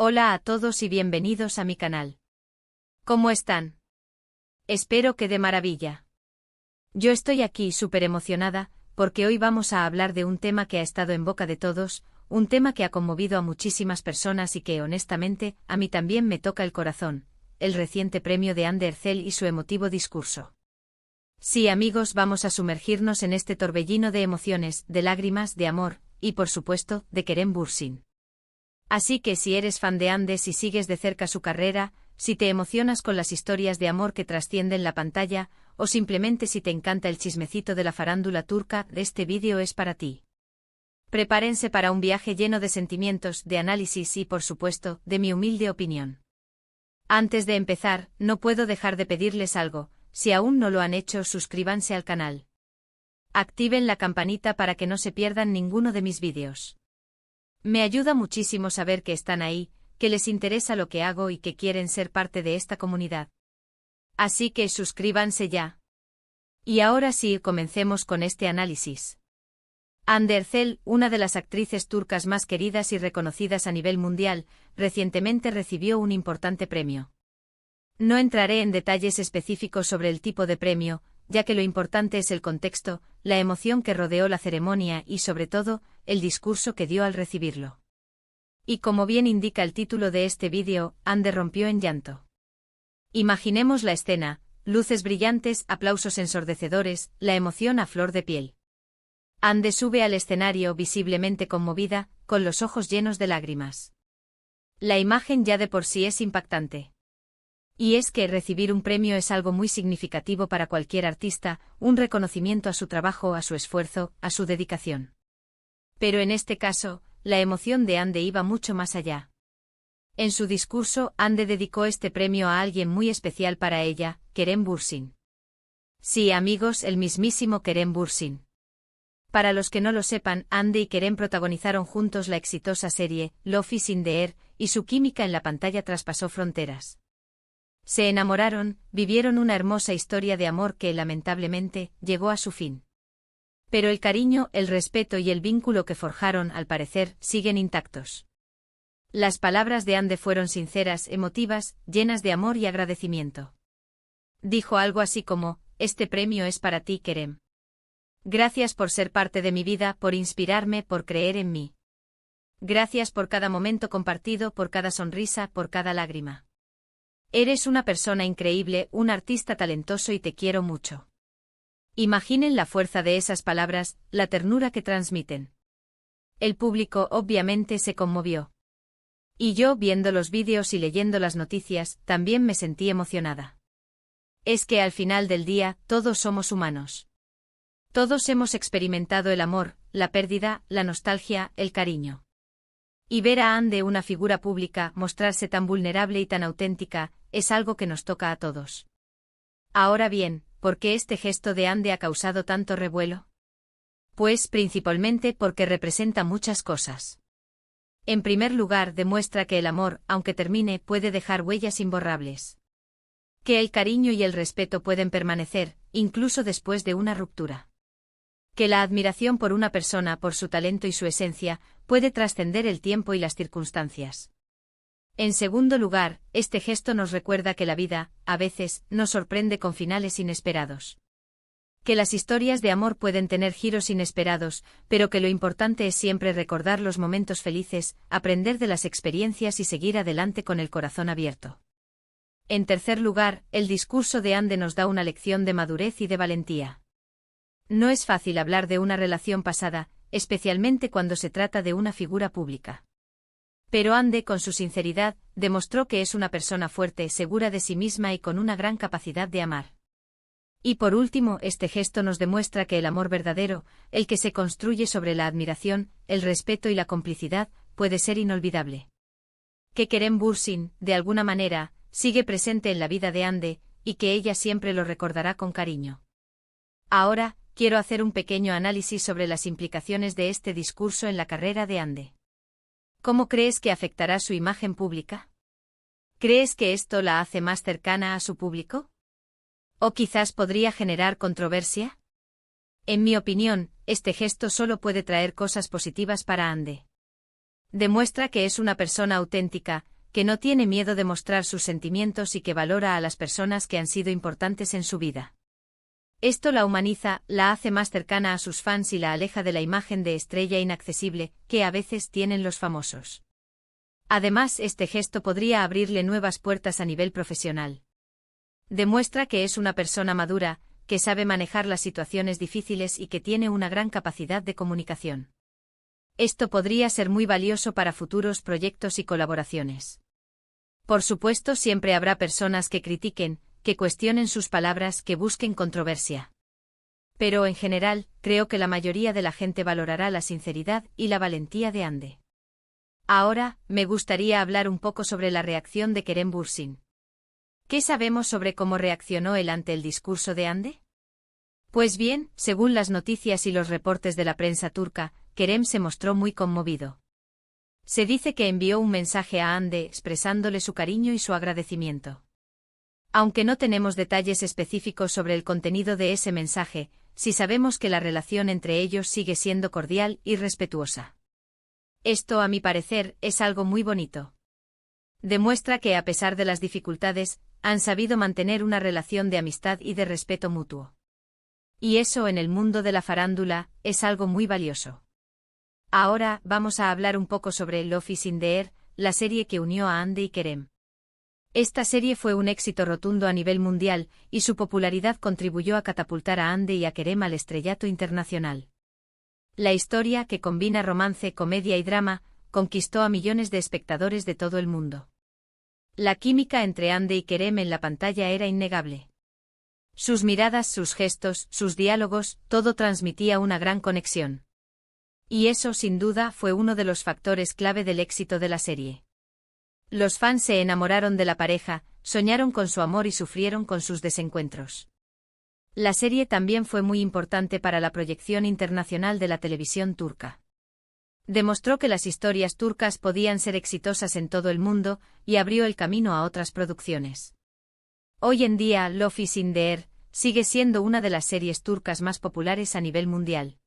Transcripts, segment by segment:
Hola a todos y bienvenidos a mi canal. ¿Cómo están? Espero que de maravilla. Yo estoy aquí súper emocionada, porque hoy vamos a hablar de un tema que ha estado en boca de todos, un tema que ha conmovido a muchísimas personas y que honestamente, a mí también me toca el corazón, el reciente premio de Anne Derzel y su emotivo discurso. Sí, amigos, vamos a sumergirnos en este torbellino de emociones, de lágrimas, de amor, y por supuesto, de Kerem Bürsin. Así que si eres fan de Anne, si sigues de cerca su carrera, si te emocionas con las historias de amor que trascienden la pantalla, o simplemente si te encanta el chismecito de la farándula turca, este vídeo es para ti. Prepárense para un viaje lleno de sentimientos, de análisis y, por supuesto, de mi humilde opinión. Antes de empezar, no puedo dejar de pedirles algo: si aún no lo han hecho, suscríbanse al canal. Activen la campanita para que no se pierdan ninguno de mis vídeos. Me ayuda muchísimo saber que están ahí, que les interesa lo que hago y que quieren ser parte de esta comunidad. Así que suscríbanse ya. Y ahora sí, comencemos con este análisis. Anne Derzel, una de las actrices turcas más queridas y reconocidas a nivel mundial, recientemente recibió un importante premio. No entraré en detalles específicos sobre el tipo de premio, ya que lo importante es el contexto, la emoción que rodeó la ceremonia y, sobre todo, el discurso que dio al recibirlo. Y como bien indica el título de este vídeo, Anne rompió en llanto. Imaginemos la escena: luces brillantes, aplausos ensordecedores, la emoción a flor de piel. Anne sube al escenario visiblemente conmovida, con los ojos llenos de lágrimas. La imagen ya de por sí es impactante. Y es que recibir un premio es algo muy significativo para cualquier artista, un reconocimiento a su trabajo, a su esfuerzo, a su dedicación. Pero en este caso, la emoción de Anne iba mucho más allá. En su discurso, Anne dedicó este premio a alguien muy especial para ella, Kerem Bürsin. Sí, amigos, el mismísimo Kerem Bürsin. Para los que no lo sepan, Anne y Kerem protagonizaron juntos la exitosa serie Love is in the Air, y su química en la pantalla traspasó fronteras. Se enamoraron, vivieron una hermosa historia de amor que, lamentablemente, llegó a su fin. Pero el cariño, el respeto y el vínculo que forjaron, al parecer, siguen intactos. Las palabras de Anne fueron sinceras, emotivas, llenas de amor y agradecimiento. Dijo algo así como: este premio es para ti, Kerem. Gracias por ser parte de mi vida, por inspirarme, por creer en mí. Gracias por cada momento compartido, por cada sonrisa, por cada lágrima. Eres una persona increíble, un artista talentoso y te quiero mucho. Imaginen la fuerza de esas palabras, la ternura que transmiten. El público obviamente se conmovió. Y yo, viendo los vídeos y leyendo las noticias, también me sentí emocionada. Es que al final del día, todos somos humanos. Todos hemos experimentado el amor, la pérdida, la nostalgia, el cariño. Y ver a Anne, una figura pública, mostrarse tan vulnerable y tan auténtica, es algo que nos toca a todos. Ahora bien, ¿por qué este gesto de Anne ha causado tanto revuelo? Pues principalmente porque representa muchas cosas. En primer lugar, demuestra que el amor, aunque termine, puede dejar huellas imborrables. Que el cariño y el respeto pueden permanecer, incluso después de una ruptura. Que la admiración por una persona, por su talento y su esencia, puede trascender el tiempo y las circunstancias. En segundo lugar, este gesto nos recuerda que la vida, a veces, nos sorprende con finales inesperados. Que las historias de amor pueden tener giros inesperados, pero que lo importante es siempre recordar los momentos felices, aprender de las experiencias y seguir adelante con el corazón abierto. En tercer lugar, el discurso de Anne nos da una lección de madurez y de valentía. No es fácil hablar de una relación pasada, especialmente cuando se trata de una figura pública. Pero Anne, con su sinceridad, demostró que es una persona fuerte, segura de sí misma y con una gran capacidad de amar. Y por último, este gesto nos demuestra que el amor verdadero, el que se construye sobre la admiración, el respeto y la complicidad, puede ser inolvidable. Que Kerem Bürsin, de alguna manera, sigue presente en la vida de Anne, y que ella siempre lo recordará con cariño. Ahora, quiero hacer un pequeño análisis sobre las implicaciones de este discurso en la carrera de Anne. ¿Cómo crees que afectará su imagen pública? ¿Crees que esto la hace más cercana a su público? ¿O quizás podría generar controversia? En mi opinión, este gesto solo puede traer cosas positivas para Anne. Demuestra que es una persona auténtica, que no tiene miedo de mostrar sus sentimientos y que valora a las personas que han sido importantes en su vida. Esto la humaniza, la hace más cercana a sus fans y la aleja de la imagen de estrella inaccesible que a veces tienen los famosos. Además, este gesto podría abrirle nuevas puertas a nivel profesional. Demuestra que es una persona madura, que sabe manejar las situaciones difíciles y que tiene una gran capacidad de comunicación. Esto podría ser muy valioso para futuros proyectos y colaboraciones. Por supuesto, siempre habrá personas que critiquen, que cuestionen sus palabras, que busquen controversia. Pero en general, creo que la mayoría de la gente valorará la sinceridad y la valentía de Ande. Ahora, me gustaría hablar un poco sobre la reacción de Kerem Bürsin. ¿Qué sabemos sobre cómo reaccionó él ante el discurso de Ande? Pues bien, según las noticias y los reportes de la prensa turca, Kerem se mostró muy conmovido. Se dice que envió un mensaje a Ande expresándole su cariño y su agradecimiento. Aunque no tenemos detalles específicos sobre el contenido de ese mensaje, sí sabemos que la relación entre ellos sigue siendo cordial y respetuosa. Esto, a mi parecer, es algo muy bonito. Demuestra que, a pesar de las dificultades, han sabido mantener una relación de amistad y de respeto mutuo. Y eso en el mundo de la farándula es algo muy valioso. Ahora vamos a hablar un poco sobre Love is in the Air, la serie que unió a Ande y Kerem. Esta serie fue un éxito rotundo a nivel mundial, y su popularidad contribuyó a catapultar a Ande y a Kerem al estrellato internacional. La historia, que combina romance, comedia y drama, conquistó a millones de espectadores de todo el mundo. La química entre Ande y Kerem en la pantalla era innegable. Sus miradas, sus gestos, sus diálogos, todo transmitía una gran conexión. Y eso, sin duda, fue uno de los factores clave del éxito de la serie. Los fans se enamoraron de la pareja, soñaron con su amor y sufrieron con sus desencuentros. La serie también fue muy importante para la proyección internacional de la televisión turca. Demostró que las historias turcas podían ser exitosas en todo el mundo, y abrió el camino a otras producciones. Hoy en día, Love is in the Air sigue siendo una de las series turcas más populares a nivel mundial.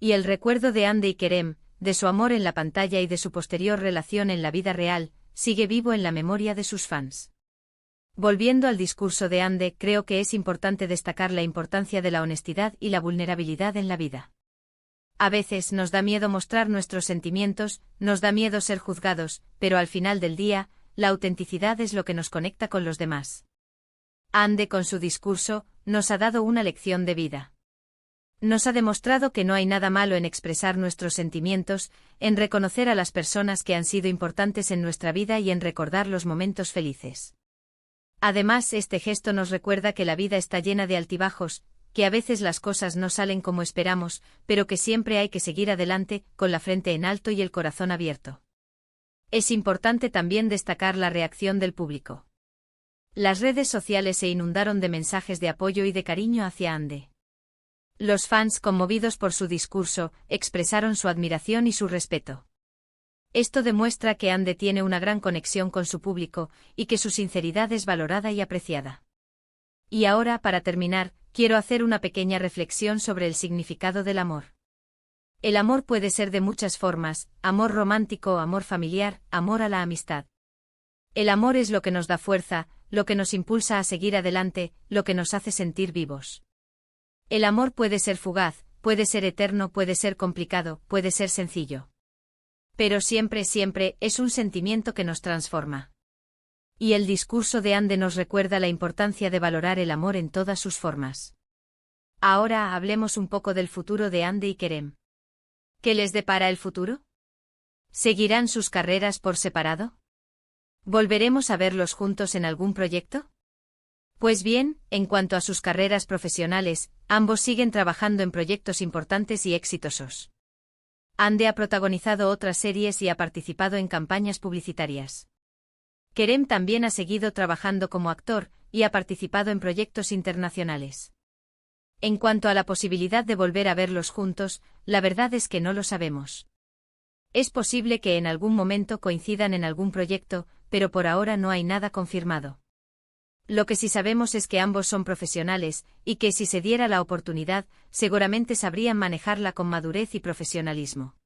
Y el recuerdo de Ande y Kerem, de su amor en la pantalla y de su posterior relación en la vida real, sigue vivo en la memoria de sus fans. Volviendo al discurso de Ande, creo que es importante destacar la importancia de la honestidad y la vulnerabilidad en la vida. A veces nos da miedo mostrar nuestros sentimientos, nos da miedo ser juzgados, pero al final del día, la autenticidad es lo que nos conecta con los demás. Ande, con su discurso, nos ha dado una lección de vida. Nos ha demostrado que no hay nada malo en expresar nuestros sentimientos, en reconocer a las personas que han sido importantes en nuestra vida y en recordar los momentos felices. Además, este gesto nos recuerda que la vida está llena de altibajos, que a veces las cosas no salen como esperamos, pero que siempre hay que seguir adelante, con la frente en alto y el corazón abierto. Es importante también destacar la reacción del público. Las redes sociales se inundaron de mensajes de apoyo y de cariño hacia Ande. Los fans, conmovidos por su discurso, expresaron su admiración y su respeto. Esto demuestra que Ande tiene una gran conexión con su público, y que su sinceridad es valorada y apreciada. Y ahora, para terminar, quiero hacer una pequeña reflexión sobre el significado del amor. El amor puede ser de muchas formas: amor romántico, amor familiar, amor a la amistad. El amor es lo que nos da fuerza, lo que nos impulsa a seguir adelante, lo que nos hace sentir vivos. El amor puede ser fugaz, puede ser eterno, puede ser complicado, puede ser sencillo. Pero siempre, siempre, es un sentimiento que nos transforma. Y el discurso de Ande nos recuerda la importancia de valorar el amor en todas sus formas. Ahora hablemos un poco del futuro de Ande y Kerem. ¿Qué les depara el futuro? ¿Seguirán sus carreras por separado? ¿Volveremos a verlos juntos en algún proyecto? Pues bien, en cuanto a sus carreras profesionales, ambos siguen trabajando en proyectos importantes y exitosos. Ande ha protagonizado otras series y ha participado en campañas publicitarias. Kerem también ha seguido trabajando como actor, y ha participado en proyectos internacionales. En cuanto a la posibilidad de volver a verlos juntos, la verdad es que no lo sabemos. Es posible que en algún momento coincidan en algún proyecto, pero por ahora no hay nada confirmado. Lo que sí sabemos es que ambos son profesionales, y que si se diera la oportunidad, seguramente sabrían manejarla con madurez y profesionalismo.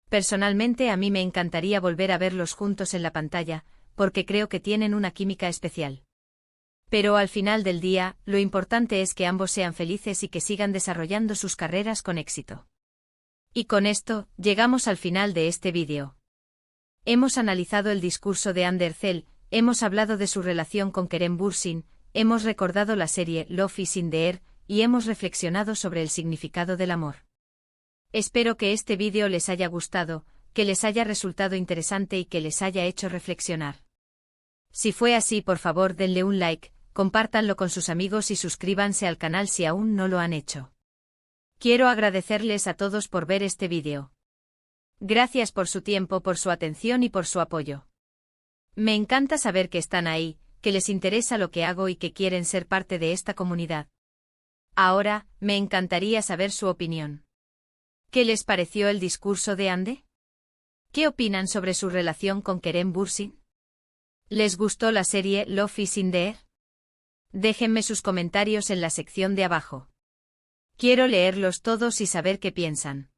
Personalmente a mí me encantaría volver a verlos juntos en la pantalla, porque creo que tienen una química especial. Pero al final del día, lo importante es que ambos sean felices y que sigan desarrollando sus carreras con éxito. Y con esto, llegamos al final de este vídeo. Hemos analizado el discurso de Ander Zell, hemos hablado de su relación con Kerem Bürsin, hemos recordado la serie Love is in the Air, y hemos reflexionado sobre el significado del amor. Espero que este vídeo les haya gustado, que les haya resultado interesante y que les haya hecho reflexionar. Si fue así, por favor denle un like, compártanlo con sus amigos y suscríbanse al canal si aún no lo han hecho. Quiero agradecerles a todos por ver este vídeo. Gracias por su tiempo, por su atención y por su apoyo. Me encanta saber que están ahí, que les interesa lo que hago y que quieren ser parte de esta comunidad. Ahora, me encantaría saber su opinión. ¿Qué les pareció el discurso de Ande? ¿Qué opinan sobre su relación con Kerem Bürsin? ¿Les gustó la serie Love is in the Air? Déjenme sus comentarios en la sección de abajo. Quiero leerlos todos y saber qué piensan.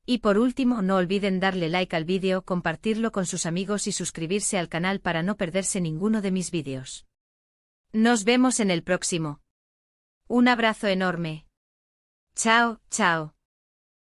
Y por último, no olviden darle like al vídeo, compartirlo con sus amigos y suscribirse al canal para no perderse ninguno de mis vídeos. Nos vemos en el próximo. Un abrazo enorme. Chao, chao.